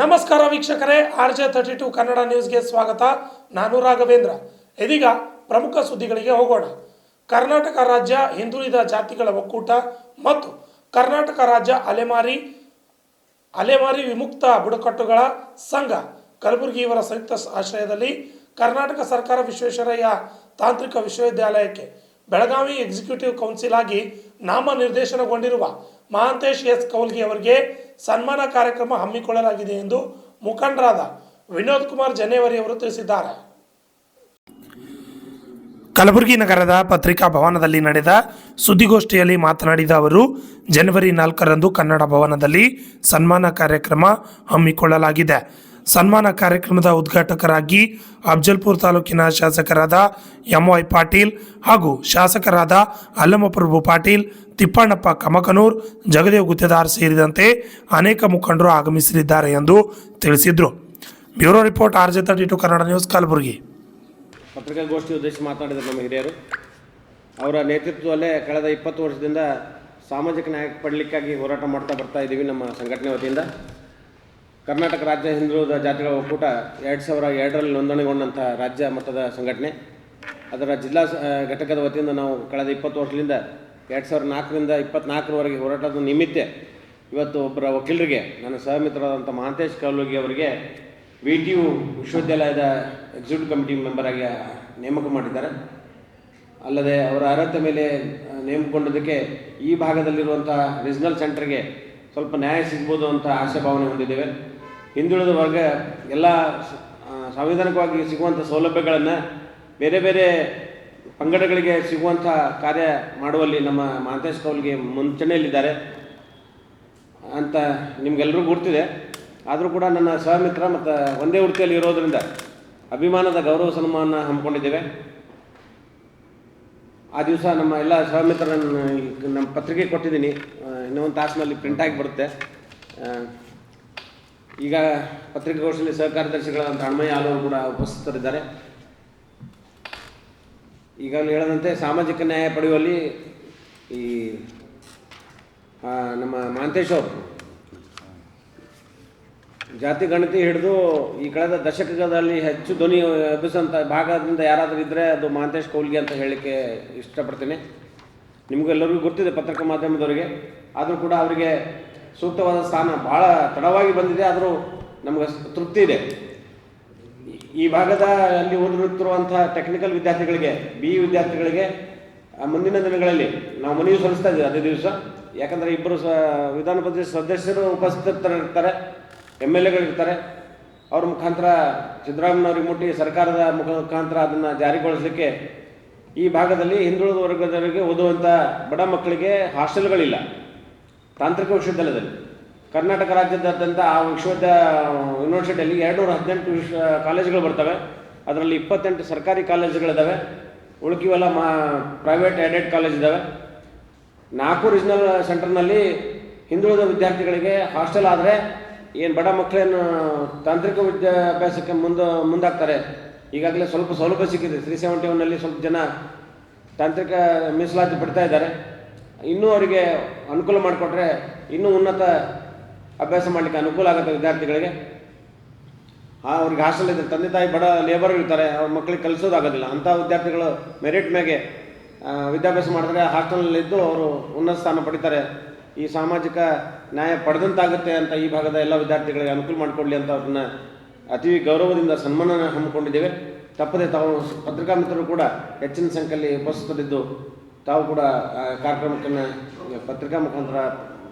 ನಮಸ್ಕಾರ ವೀಕ್ಷಕರೇ, RJ32 ಕನ್ನಡ ನ್ಯೂಸ್ಗೆ ಸ್ವಾಗತ. ನಾನು ರಾಘವೇಂದ್ರ. ಇದೀಗ ಪ್ರಮುಖ ಸುದ್ದಿಗಳಿಗೆ ಹೋಗೋಣ. ಕರ್ನಾಟಕ ರಾಜ್ಯ ಹಿಂದುಳಿದ ಜಾತಿಗಳ ಒಕ್ಕೂಟ ಮತ್ತು ಕರ್ನಾಟಕ ರಾಜ್ಯ ಅಲೆಮಾರಿ ವಿಮುಕ್ತ ಬುಡಕಟ್ಟುಗಳ ಸಂಘ ಕಲಬುರಗಿ ಇವರ ಸಂಯುಕ್ತ ಆಶ್ರಯದಲ್ಲಿ ಕರ್ನಾಟಕ ಸರ್ಕಾರ ವಿಶ್ವೇಶ್ವರಯ್ಯ ತಾಂತ್ರಿಕ ವಿಶ್ವವಿದ್ಯಾಲಯಕ್ಕೆ ಬೆಳಗಾವಿ ಎಕ್ಸಿಕ್ಯೂಟಿವ್ ಕೌನ್ಸಿಲ್ ಆಗಿ ನಾಮನಿರ್ದೇಶನಗೊಂಡಿರುವ ಮಹಾಂತೇಶ್ ಎಸ್ ಕೌಲ್ಗಿ ಅವರಿಗೆ ಸನ್ಮಾನ ಕಾರ್ಯಕ್ರಮ ಹಮ್ಮಿಕೊಳ್ಳಲಾಗಿದೆ ಎಂದು ಮುಖಂಡರಾದ ವಿನೋದ್ ಕುಮಾರ್ ಜನೇವರಿ ಅವರು ತಿಳಿಸಿದ್ದಾರೆ. ಕಲಬುರಗಿ ನಗರದ ಪತ್ರಿಕಾ ಭವನದಲ್ಲಿ ನಡೆದ ಸುದ್ದಿಗೋಷ್ಠಿಯಲ್ಲಿ ಮಾತನಾಡಿದ ಅವರು, ಜನವರಿ 4ರಂದು ಕನ್ನಡ ಭವನದಲ್ಲಿ ಸನ್ಮಾನ ಕಾರ್ಯಕ್ರಮ ಹಮ್ಮಿಕೊಳ್ಳಲಾಗಿದೆ. ಸನ್ಮಾನ ಕಾರ್ಯಕ್ರಮದ ಉದ್ಘಾಟಕರಾಗಿ ಅಫಜಲ್ಪುರ ತಾಲೂಕಿನ ಶಾಸಕರಾದ MY ಪಾಟೀಲ್ ಹಾಗೂ ಶಾಸಕರಾದ ಅಲ್ಲಮಪ್ರಭು ಪಾಟೀಲ್, ತಿಪ್ಪಣ್ಣಪ್ಪ ಕಮಕನೂರ್, ಜಗದೇವ್ ಗುತ್ತೇದಾರ್ ಸೇರಿದಂತೆ ಅನೇಕ ಮುಖಂಡರು ಆಗಮಿಸಲಿದ್ದಾರೆ ಎಂದು ತಿಳಿಸಿದರು. Bureau report, RJ32 Kannada news, Kalaburagi. ಪತ್ರಿಕಾಗೋಷ್ಠಿ ಉದ್ದೇಶಿಸಿ ಮಾತನಾಡಿದರು ನಮ್ಮ ಹಿರಿಯರು. ಅವರ ನೇತೃತ್ವದಲ್ಲೇ ಕಳೆದ 20 ವರ್ಷದಿಂದ ಸಾಮಾಜಿಕ ನ್ಯಾಯ ಪಡಲಿಕ್ಕಾಗಿ ಹೋರಾಟ ಮಾಡ್ತಾ ಬರ್ತಾ ಇದ್ದೀವಿ. ನಮ್ಮ ಸಂಘಟನೆ ವತಿಯಿಂದ ಕರ್ನಾಟಕ ರಾಜ್ಯ ಹಿಂದುಳಿದ ಜಾತಿಗಳ ಒಕ್ಕೂಟ 2002ರಲ್ಲಿ ನೋಂದಣಿಗೊಂಡಂಥ ರಾಜ್ಯ ಮಟ್ಟದ ಸಂಘಟನೆ. ಅದರ ಜಿಲ್ಲಾ ಘಟಕದ ವತಿಯಿಂದ ನಾವು ಕಳೆದ 20 ವರ್ಷದಿಂದ 2004ರಿಂದ 2024ರವರೆಗೆ ಹೋರಾಟದ ನಿಮಿತ್ತ ಇವತ್ತು ಒಬ್ಬರ ವಕೀಲರಿಗೆ, ನನ್ನ ಸಹಮಿತ್ರರಾದಂಥ ಮಹಾಂತೇಶ್ ಕೌಲ್ಗಿ ಅವರಿಗೆ VTU ವಿಶ್ವವಿದ್ಯಾಲಯದ ಎಕ್ಸಿಕ್ಯೂಟಿವ್ ಕಮಿಟಿ ಮೆಂಬರ್ ಆಗಿ ನೇಮಕ ಮಾಡಿದ್ದಾರೆ. ಅಲ್ಲದೆ ಅವರ ಅರ್ಹತೆ ಮೇಲೆ ನೇಮಕೊಂಡದಕ್ಕೆ ಈ ಭಾಗದಲ್ಲಿರುವಂಥ ರೀಜನಲ್ ಸೆಂಟರ್ಗೆ ಸ್ವಲ್ಪ ನ್ಯಾಯ ಸಿಗ್ಬೋದು ಅಂತ ಆಶಾಭಾವನೆ ಹೊಂದಿದ್ದೇವೆ. ಹಿಂದುಳಿದ ವರ್ಗ ಎಲ್ಲ ಸಾಂವಿಧಾನಿಕವಾಗಿ ಸಿಗುವಂಥ ಸೌಲಭ್ಯಗಳನ್ನು ಬೇರೆ ಬೇರೆ ಪಂಗಡಗಳಿಗೆ ಸಿಗುವಂಥ ಕಾರ್ಯ ಮಾಡುವಲ್ಲಿ ನಮ್ಮ ಮಹಾಂತೇಶ್ ಕೌಲ್ಗಿ ಮುಂಚೂಣಿಯಲ್ಲಿದ್ದಾರೆ ಅಂತ ನಿಮಗೆಲ್ಲರಿಗೂ ಗುರ್ತಿದೆ. ಆದರೂ ಕೂಡ ನನ್ನ ಸಹಮಿತ್ರ ಮತ್ತು ಒಂದೇ ವೃತ್ತಿಯಲ್ಲಿ ಇರೋದರಿಂದ ಅಭಿಮಾನದ ಗೌರವ ಸನ್ಮಾನ ಹಮ್ಮಿಕೊಂಡಿದ್ದೇವೆ. ಆ ದಿವಸ ನಮ್ಮ ಎಲ್ಲ ಸಹಮಿತ್ರರನ್ನು ನಮ್ಮ ಪತ್ರಿಕೆ ಕೊಟ್ಟಿದ್ದೀನಿ. ಇನ್ನೊಂದು ತಾಸಿನಲ್ಲಿ ಪ್ರಿಂಟಾಗಿ ಬರುತ್ತೆ. ಈಗ ಪತ್ರಿಕಾಗೋಷ್ಠಿಯಲ್ಲಿ ಸಹಕಾರ್ಯದರ್ಶಿಗಳಾದಂಥ ಅಣ್ಮಯ್ಯ ಆಲೂರು ಕೂಡ ಉಪಸ್ಥಿತರಿದ್ದಾರೆ. ಈಗಾಗಲೇ ಹೇಳದಂತೆ ಸಾಮಾಜಿಕ ನ್ಯಾಯ ಪಡೆಯುವಲ್ಲಿ ಈ ನಮ್ಮ ಮಹಾಂತೇಶ್ ಅವರು ಜಾತಿ ಗಣತಿ ಹಿಡಿದು ಈ ಕಳೆದ ದಶಕದಲ್ಲಿ ಹೆಚ್ಚು ಧ್ವನಿ ಎಬ್ಬಿಸೋಂಥ ಭಾಗದಿಂದ ಯಾರಾದರೂ ಇದ್ದರೆ ಅದು ಮಹಾಂತೇಶ್ ಕೌಲ್ಗಿ ಅಂತ ಹೇಳಲಿಕ್ಕೆ ಇಷ್ಟಪಡ್ತೀನಿ. ನಿಮಗೆಲ್ಲರಿಗೂ ಗೊತ್ತಿದೆ ಪತ್ರಿಕಾ ಮಾಧ್ಯಮದವರಿಗೆ. ಆದರೂ ಕೂಡ ಅವರಿಗೆ ಸೂಕ್ತವಾದ ಸ್ಥಾನ ಭಾಳ ತಡವಾಗಿ ಬಂದಿದೆ. ಆದರೂ ನಮಗೆ ತೃಪ್ತಿ ಇದೆ. ಈ ಭಾಗದ ಅಲ್ಲಿ ಓದಿರುತ್ತಿರುವಂಥ ಟೆಕ್ನಿಕಲ್ ವಿದ್ಯಾರ್ಥಿಗಳಿಗೆ, BE ವಿದ್ಯಾರ್ಥಿಗಳಿಗೆ ಮುಂದಿನ ದಿನಗಳಲ್ಲಿ ನಾವು ಮನವಿ ಸಲ್ಲಿಸ್ತಾ ಇದ್ದೀವಿ ಅದೇ ದಿವಸ. ಯಾಕಂದರೆ ಇಬ್ಬರು ವಿಧಾನ ಪರಿಷತ್ ಸದಸ್ಯರು ಉಪಸ್ಥಿತರಿರ್ತಾರೆ, MLAಗಳಿರ್ತಾರೆ. ಅವ್ರ ಮುಖಾಂತರ ಸಿದ್ದರಾಮಯ್ಯನವ್ರಿಗೆ ಮುಟ್ಟಿ ಸರ್ಕಾರದ ಮುಖಾಂತರ ಅದನ್ನು ಜಾರಿಗೊಳಿಸಲಿಕ್ಕೆ ಈ ಭಾಗದಲ್ಲಿ ಹಿಂದುಳಿದ ವರ್ಗದವರಿಗೆ ಓದುವಂಥ ಬಡ ಮಕ್ಕಳಿಗೆ ಹಾಸ್ಟೆಲ್ಗಳಿಲ್ಲ. ತಾಂತ್ರಿಕ ವಿಶ್ವವಿದ್ಯಾಲಯದಲ್ಲಿ ಕರ್ನಾಟಕ ರಾಜ್ಯದಾದ್ಯಂತ ಆ ಯೂನಿವರ್ಸಿಟಿಯಲ್ಲಿ 218 ಕಾಲೇಜುಗಳು ಬರ್ತವೆ. ಅದರಲ್ಲಿ 28 ಸರ್ಕಾರಿ ಕಾಲೇಜುಗಳಿದ್ದಾವೆ. ಉಳುಕಿವೆಲ್ಲ ಪ್ರೈವೇಟ್ ಏಡೆಡ್ ಕಾಲೇಜ್ ಇದ್ದಾವೆ. 4 ರೀಜನಲ್ ಸೆಂಟರ್ನಲ್ಲಿ ಹಿಂದುಳಿದ ವಿದ್ಯಾರ್ಥಿಗಳಿಗೆ ಹಾಸ್ಟೆಲ್ ಆದರೆ ಏನು ಬಡ ಮಕ್ಕಳೇನು ತಾಂತ್ರಿಕ ವಿದ್ಯಾಭ್ಯಾಸಕ್ಕೆ ಮುಂದಾಗ್ತಾರೆ. ಈಗಾಗಲೇ ಸ್ವಲ್ಪ ಸೌಲಭ್ಯ ಸಿಕ್ಕಿದೆ. 371ನಲ್ಲಿ ಸ್ವಲ್ಪ ಜನ ತಾಂತ್ರಿಕ ಮೀಸಲಾತಿ ಪಡ್ತಾ ಇದ್ದಾರೆ. ಇನ್ನೂ ಅವರಿಗೆ ಅನುಕೂಲ ಮಾಡಿಕೊಟ್ರೆ ಇನ್ನೂ ಉನ್ನತ ಅಭ್ಯಾಸ ಮಾಡಲಿಕ್ಕೆ ಅನುಕೂಲ ಆಗುತ್ತೆ ವಿದ್ಯಾರ್ಥಿಗಳಿಗೆ. ಅವ್ರಿಗೆ ಹಾಸ್ಟೆಲ್ ಇದೆ. ತಂದೆ ತಾಯಿ ಬಡ ಲೇಬರ್ ಇರ್ತಾರೆ, ಅವ್ರ ಮಕ್ಕಳಿಗೆ ಕಲಿಸೋದಾಗೋದಿಲ್ಲ. ಅಂಥ ವಿದ್ಯಾರ್ಥಿಗಳು ಮೆರಿಟ್ ಮೇಲೆ ವಿದ್ಯಾಭ್ಯಾಸ ಮಾಡಿದ್ರೆ ಹಾಸ್ಟೆಲ್ನಲ್ಲಿದ್ದು ಅವರು ಉನ್ನತ ಸ್ಥಾನ ಪಡಿತಾರೆ. ಈ ಸಾಮಾಜಿಕ ನ್ಯಾಯ ಪಡೆದಂತಾಗುತ್ತೆ ಅಂತ ಈ ಭಾಗದ ಎಲ್ಲ ವಿದ್ಯಾರ್ಥಿಗಳಿಗೆ ಅನುಕೂಲ ಮಾಡಿಕೊಡಲಿ ಅಂತ ಅವ್ರನ್ನ ಅತಿ ಗೌರವದಿಂದ ಸನ್ಮಾನ ಹಮ್ಮಿಕೊಂಡಿದ್ದೇವೆ. ತಪ್ಪದೆ ತಾವು ಪತ್ರಿಕಾ ಮಿತ್ರರು ಕೂಡ ಹೆಚ್ಚಿನ ಸಂಖ್ಯೆಯಲ್ಲಿ ಉಪಸ್ಥಿತರಿದ್ದು ತಾವು ಕೂಡ ಕಾರ್ಯಕ್ರಮಕ್ಕೆ ಪತ್ರಿಕಾ ಮುಖಾಂತರ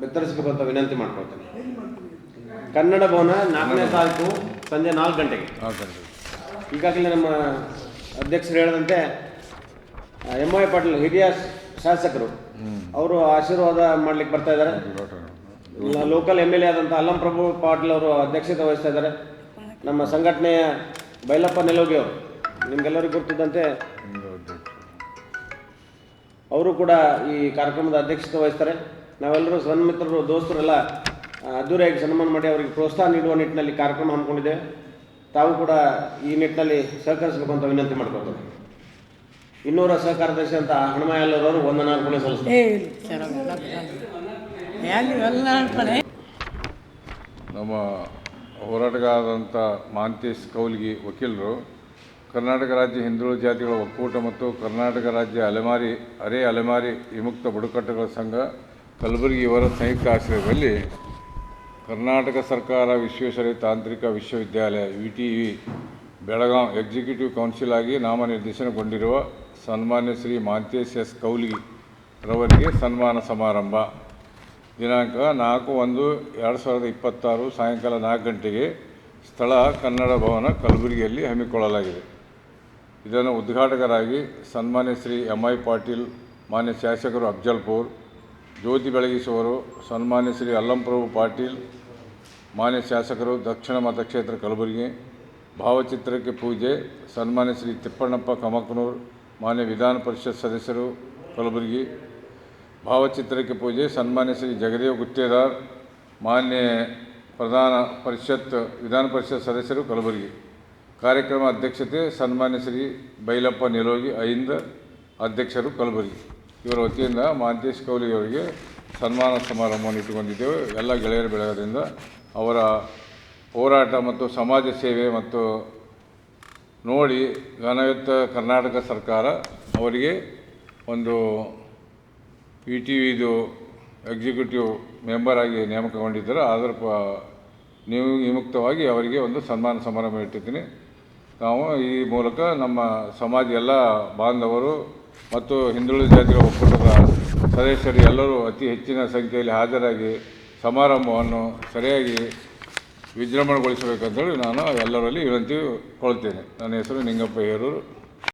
ಬಿತ್ತರಿಸಬೇಕು ಅಂತ ವಿನಂತಿ ಮಾಡ್ಕೊಳ್ತೇನೆ. ಕನ್ನಡ ಭವನ 4ನೇ ತಾರೀಕು ಸಂಜೆ 4 ಗಂಟೆಗೆ. ಈಗಾಗಲೇ ನಮ್ಮ ಅಧ್ಯಕ್ಷರು ಹೇಳಿದಂತೆ MY ಪಾಟೀಲ್ ಹಿರಿಯ ಶಾಸಕರು ಅವರು ಆಶೀರ್ವಾದ ಮಾಡಲಿಕ್ಕೆ ಬರ್ತಾ ಇದ್ದಾರೆ. ಲೋಕಲ್ MLA ಆದಂಥ ಅಲ್ಲಮಪ್ರಭು ಪಾಟೀಲ್ ಅವರು ಅಧ್ಯಕ್ಷತೆ ವಹಿಸ್ತಾ ಇದ್ದಾರೆ. ನಮ್ಮ ಸಂಘಟನೆಯ ಬೈಲಪ್ಪ ನೆಲೋಗಿ ಅವರು ನಿಮಗೆಲ್ಲರಿಗೂ ಗೊತ್ತಿದ್ದಂತೆ ಅವರು ಕೂಡ ಈ ಕಾರ್ಯಕ್ರಮದ ಅಧ್ಯಕ್ಷತೆ ವಹಿಸ್ತಾರೆ. ನಾವೆಲ್ಲರೂ ಸನ್ಮಿತ್ರರು, ದೋಸ್ತರೆಲ್ಲ ಅದ್ದೂರಿಯಾಗಿ ಸನ್ಮಾನ ಮಾಡಿ ಅವರಿಗೆ ಪ್ರೋತ್ಸಾಹ ನೀಡುವ ನಿಟ್ಟಿನಲ್ಲಿ ಕಾರ್ಯಕ್ರಮ ಹಮ್ಮಿಕೊಂಡಿದ್ದೇವೆ. ತಾವು ಕೂಡ ಈ ನಿಟ್ಟಿನಲ್ಲಿ ಸಹಕರಿಸಬೇಕು ಅಂತ ವಿನಂತಿ ಮಾಡ್ಕೊಳ್ತೇವೆ. ಇನ್ನೂರ ಸಹಕಾರದರ್ಶಿ ಅಂತ ಹನುಮಯ್ಯ ಅವರು ವಂದನಾರ್ಪಣೆ ಸಲ್ಲಿಸ್ತಾರೆ. ನಮ್ಮ ಹೋರಾಟಗಾರರಾದಂಥ ಮಹಾಂತೇಶ್ ಕೌಲ್ಗಿ ವಕೀಲರು, ಕರ್ನಾಟಕ ರಾಜ್ಯ ಹಿಂದುಳಿದ ಜಾತಿಗಳ ಒಕ್ಕೂಟ ಮತ್ತು ಕರ್ನಾಟಕ ರಾಜ್ಯ ಅಲೆಮಾರಿ ವಿಮುಕ್ತ ಬುಡಕಟ್ಟುಗಳ ಸಂಘ ಕಲಬುರಗಿ ಇವರ ಸಂಯುಕ್ತ ಆಶ್ರಯದಲ್ಲಿ ಕರ್ನಾಟಕ ಸರ್ಕಾರ ವಿಶ್ವೇಶ್ವರಯ್ಯ ತಾಂತ್ರಿಕ ವಿಶ್ವವಿದ್ಯಾಲಯ UTV ಬೆಳಗಾಂ ಎಕ್ಸಿಕ್ಯೂಟಿವ್ ಕೌನ್ಸಿಲ್ ಆಗಿ ನಾಮನಿರ್ದೇಶನಗೊಂಡಿರುವ ಸನ್ಮಾನ್ಯ ಶ್ರೀ ಮಹಾಂತೇಶ್ ಎಸ್ ಕೌಲ್ಗಿ ರವರಿಗೆ ಸನ್ಮಾನ ಸಮಾರಂಭ ದಿನಾಂಕ 4/1/2026 ಸಾಯಂಕಾಲ 4 ಗಂಟೆಗೆ ಸ್ಥಳ ಕನ್ನಡ ಭವನ ಕಲಬುರಗಿಯಲ್ಲಿ ಹಮ್ಮಿಕೊಳ್ಳಲಾಗಿದೆ. ಇದನ್ನು ಉದ್ಘಾಟಕರಾಗಿ ಸನ್ಮಾನ್ಯ ಶ್ರೀ MI ಪಾಟೀಲ್, ಮಾನ್ಯ ಶಾಸಕರು ಅಫ್ಜಲ್ಪುರ್, ಜ್ಯೋತಿ ಬೆಳಗಿಸುವರು ಸನ್ಮಾನ್ಯ ಶ್ರೀ ಅಲ್ಲಂಪ್ರಭು ಪಾಟೀಲ್, ಮಾನ್ಯ ಶಾಸಕರು ದಕ್ಷಿಣ ಮತಕ್ಷೇತ್ರ ಕಲಬುರಗಿ. ಭಾವಚಿತ್ರಕ್ಕೆ ಪೂಜೆ ಸನ್ಮಾನ್ಯ ಶ್ರೀ ತಿಪ್ಪಣ್ಣಪ್ಪ ಕಮಕ್ನೂರ್, ಮಾನ್ಯ ವಿಧಾನ ಪರಿಷತ್ ಸದಸ್ಯರು ಕಲಬುರಗಿ. ಭಾವಚಿತ್ರಕ್ಕೆ ಪೂಜೆ ಸನ್ಮಾನ್ಯ ಶ್ರೀ ಜಗದೇವ್ ಗುತ್ತೇದಾರ್, ಮಾನ್ಯ ವಿಧಾನ ಪರಿಷತ್ ಸದಸ್ಯರು ಕಲಬುರಗಿ. ಕಾರ್ಯಕ್ರಮ ಅಧ್ಯಕ್ಷತೆ ಸನ್ಮಾನ್ಯ ಶ್ರೀ ಬೈಲಪ್ಪ ನಿಲೋಗಿ, ಐಂದ ಅಧ್ಯಕ್ಷರು ಕಲಬುರಗಿ. ಇವರ ವತಿಯಿಂದ ಮಹಾಂತೇಶ್ ಕೌಲ್ಗಿ ಅವರಿಗೆ ಸನ್ಮಾನ ಸಮಾರಂಭವನ್ನು ಇಟ್ಟುಕೊಂಡಿದ್ದೇವೆ. ಎಲ್ಲ ಗೆಳೆಯರ ಬೆಳಗದಿಂದ ಅವರ ಹೋರಾಟ ಮತ್ತು ಸಮಾಜ ಸೇವೆ ಮತ್ತು ನೋಡಿ ಘನಯುಕ್ತ ಕರ್ನಾಟಕ ಸರ್ಕಾರ ಅವರಿಗೆ ಒಂದು UTVದು ಎಕ್ಸಿಕ್ಯೂಟಿವ್ ಮೆಂಬರ್ ಆಗಿ ನೇಮಕಗೊಂಡಿದ್ದರು. ಅದರ ನೀವು ವಿಮುಕ್ತವಾಗಿ ಅವರಿಗೆ ಒಂದು ಸನ್ಮಾನ ಸಮಾರಂಭ ಇಟ್ಟಿದ್ದೀನಿ. ನಾವು ಈ ಮೂಲಕ ನಮ್ಮ ಸಮಾಜ ಎಲ್ಲ ಬಾಂಧವರು ಮತ್ತು ಹಿಂದುಳಿದ ಜಾತಿಗಳ ಒಕ್ಕೂಟದ ಸದಸ್ಯರು ಎಲ್ಲರೂ ಅತಿ ಹೆಚ್ಚಿನ ಸಂಖ್ಯೆಯಲ್ಲಿ ಹಾಜರಾಗಿ ಸಮಾರಂಭವನ್ನು ಸರಿಯಾಗಿ ವಿಜೃಂಭಣೆಗೊಳಿಸಬೇಕಂತೇಳಿ ನಾನು ಎಲ್ಲರಲ್ಲಿ ವಿನಂತಿ ಕೊಳ್ತೇನೆ. ನನ್ನ ಹೆಸರು ನಿಂಗಪ್ಪ ಹೇರೂರು.